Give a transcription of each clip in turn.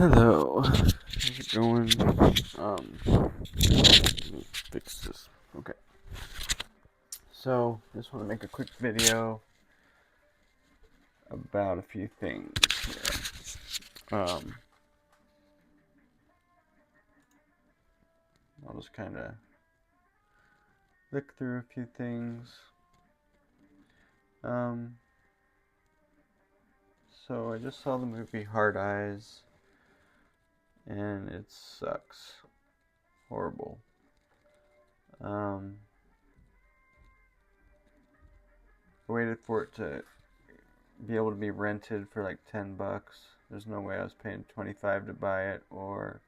Hello, how's it going? Let me fix this. Okay, so just want to make a quick video about a few things here. I'll just kind of look through a few things. Um, so I just saw the movie Hard Eyes, and it sucks. Horrible. I waited for it to be able to be rented for like $10. There's no way I was paying 25 to buy it or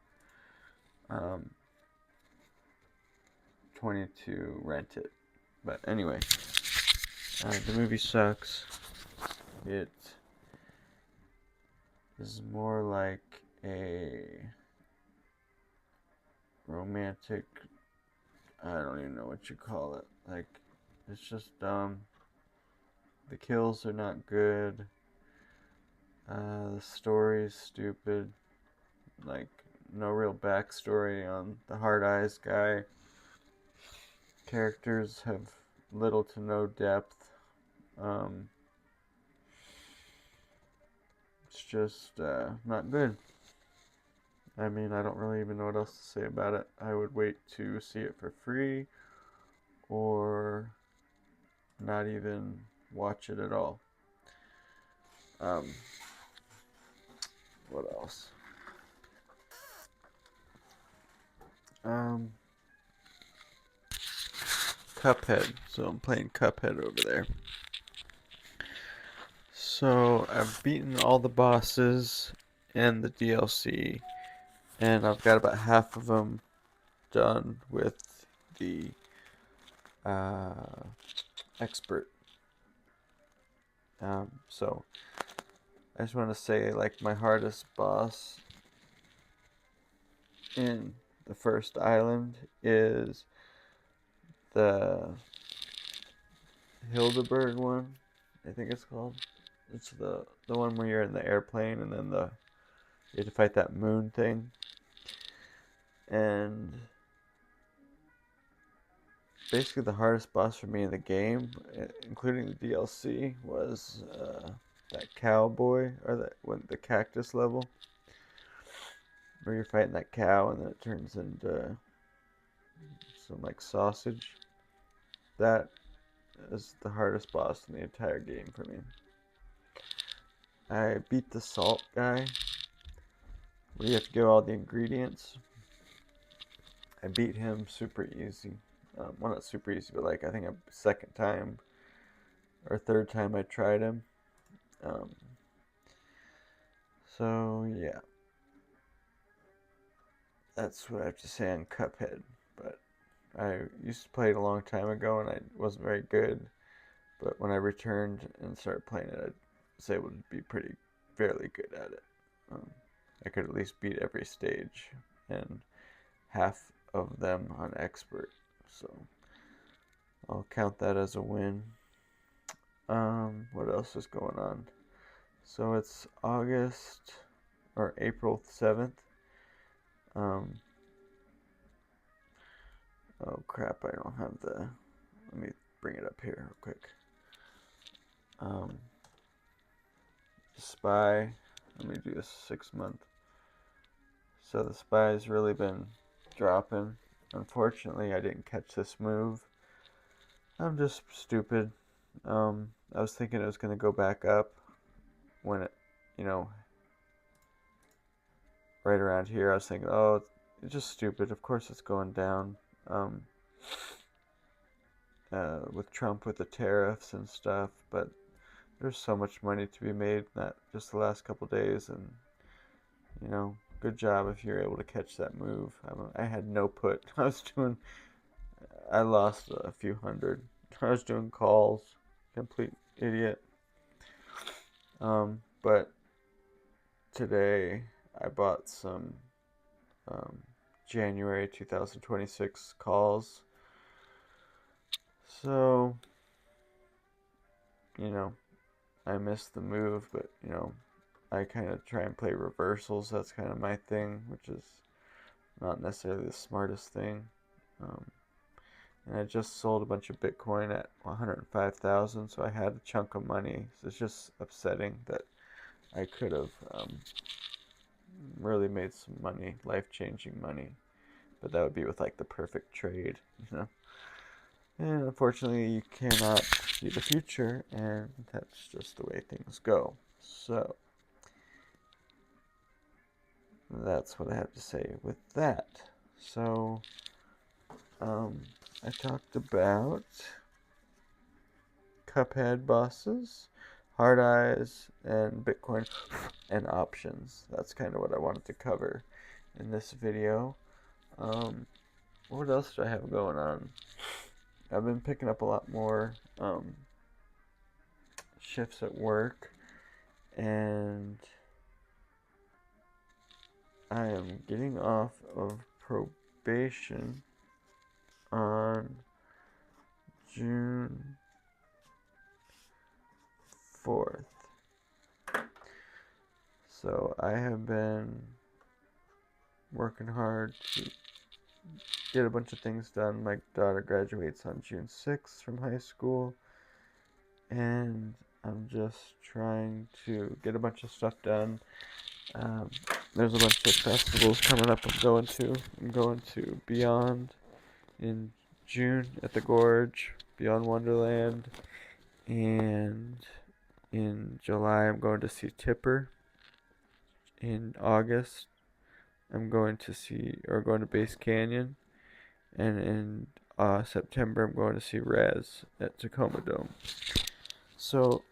20 to rent it. But anyway, the movie sucks. It is more like a romantic, I don't even know what you call it. Like, it's just dumb. The kills are not good. The story's stupid. Like, no real backstory on the Hard Eyes guy. Characters have little to no depth. It's just not good. I mean, I don't really even know what else to say about it. I would wait to see it for free or not even watch it at all. What else? Cuphead. So I'm playing Cuphead over there. So I've beaten all the bosses and the DLC, and I've got about half of them done with the expert. So I just want to say, like, my hardest boss in the first island is the Hildeberg one, I think it's called. It's the one where you're in the airplane and then you have to fight that moon thing. And basically the hardest boss for me in the game, including the DLC, was that cowboy or the cactus level, where you're fighting that cow and then it turns into some like sausage. That is the hardest boss in the entire game for me. I beat the salt guy, where you have to get all the ingredients. I beat him super easy. Well, not super easy, but like I think a second time or third time I tried him. Um, so yeah, that's what I have to say on Cuphead. But I used to play it a long time ago and I wasn't very good. But when I returned and started playing it, I'd say I would be pretty fairly good at it. Um, I could at least beat every stage and half of them on expert. So I'll count that as a win. What else is going on? So it's August or April 7th. Um, oh crap, I don't have let me bring it up here real quick. Um, Spy, let me do a 6 month. So the Spy's really been dropping. Unfortunately, I didn't catch this move. I'm just stupid. I was thinking it was going to go back up when you know, right around here. I was thinking, oh, it's just stupid. Of course it's going down. With Trump with the tariffs and stuff, but there's so much money to be made in that just the last couple days, and good job if you're able to catch that move. I had no put. I lost a few hundred. I was doing calls, complete idiot. But today I bought some um, January 2026 calls. So, you know, I missed the move, but I kind of try and play reversals. That's kind of my thing, which is not necessarily the smartest thing. Um, and I just sold a bunch of Bitcoin at 105,000, so I had a chunk of money. So it's just upsetting that I could have really made some money, life-changing money, but that would be with like the perfect trade, you know. And unfortunately, you cannot see the future, and that's just the way things go. So that's what I have to say with that. So I talked about Cuphead bosses, Hard Eyes, and Bitcoin and options. That's kind of what I wanted to cover in this video. What else do I have going on? I've been picking up a lot more shifts at work, and I am getting off of probation on June 4th. So I have been working hard to get a bunch of things done. My daughter graduates on June 6th from high school, and I'm just trying to get a bunch of stuff done. There's a bunch of festivals coming up I'm going to. I'm going to Beyond in June at the Gorge, Beyond Wonderland, and in July I'm going to see Tipper. In August I'm going to Base Canyon, and in September I'm going to see Raz at Tacoma Dome. So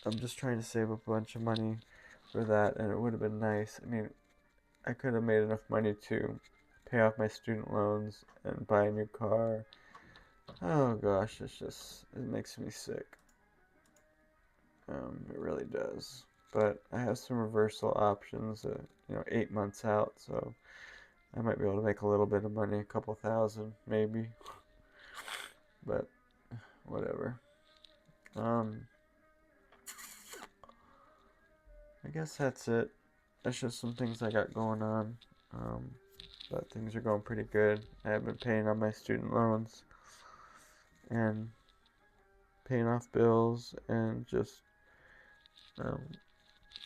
I'm just trying to save up a bunch of money for that, and it would have been nice. I mean, I could have made enough money to pay off my student loans and buy a new car. Oh gosh, it makes me sick. It really does. But I have some reversal options, 8 months out, so I might be able to make a little bit of money, a couple thousand, maybe. But whatever. I guess that's it. That's just some things I got going on. But things are going pretty good. I have been paying on my student loans and paying off bills and just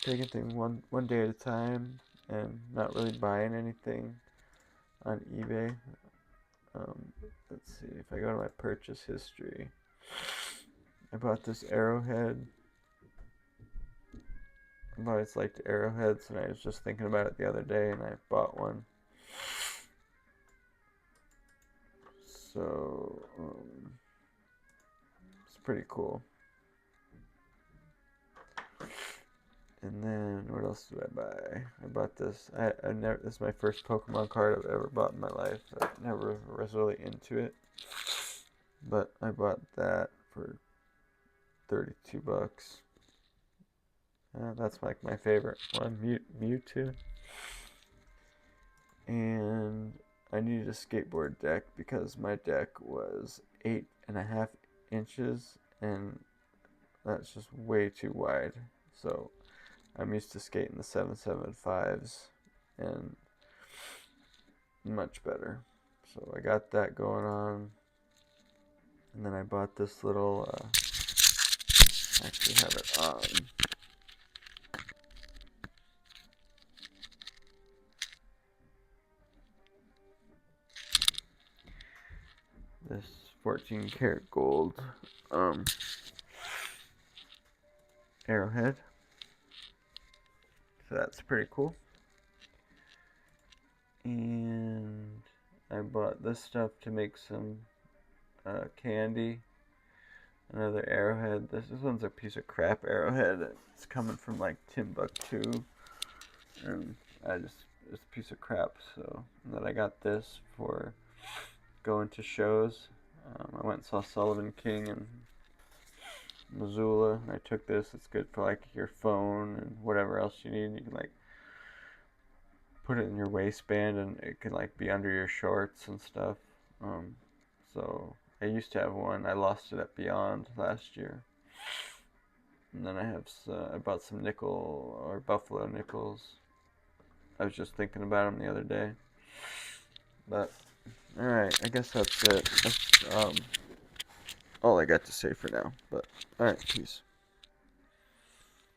taking things one day at a time and not really buying anything on eBay. Let's see, if I go to my purchase history, I bought this Arrowhead. I've always liked Arrowheads, and I was just thinking about it the other day, and I bought one. So it's pretty cool. And then what else did I buy? I bought this. This is my first Pokemon card I've ever bought in my life. I never was really into it, but I bought that for $32. That's like my favorite one, Mewtwo. And I needed a skateboard deck because my deck was 8.5 inches, and that's just way too wide. So I'm used to skating the 775s, and much better. So I got that going on, and then I bought this little. I actually have it on. This 14 karat gold Arrowhead. So that's pretty cool. And I bought this stuff to make some candy. Another Arrowhead. This one's a piece of crap Arrowhead. It's coming from like Timbuktu, and it's a piece of crap. So and then I got this for going to shows. I went and saw Sullivan King in Missoula. I took this. It's good for like your phone and whatever else you need. You can like put it in your waistband, and it can like be under your shorts and stuff. So I used to have one. I lost it at Beyond last year. And then I bought some nickel or buffalo nickels. I was just thinking about them the other day. But all right, I guess that's it. That's all I got to say for now. But all right, peace.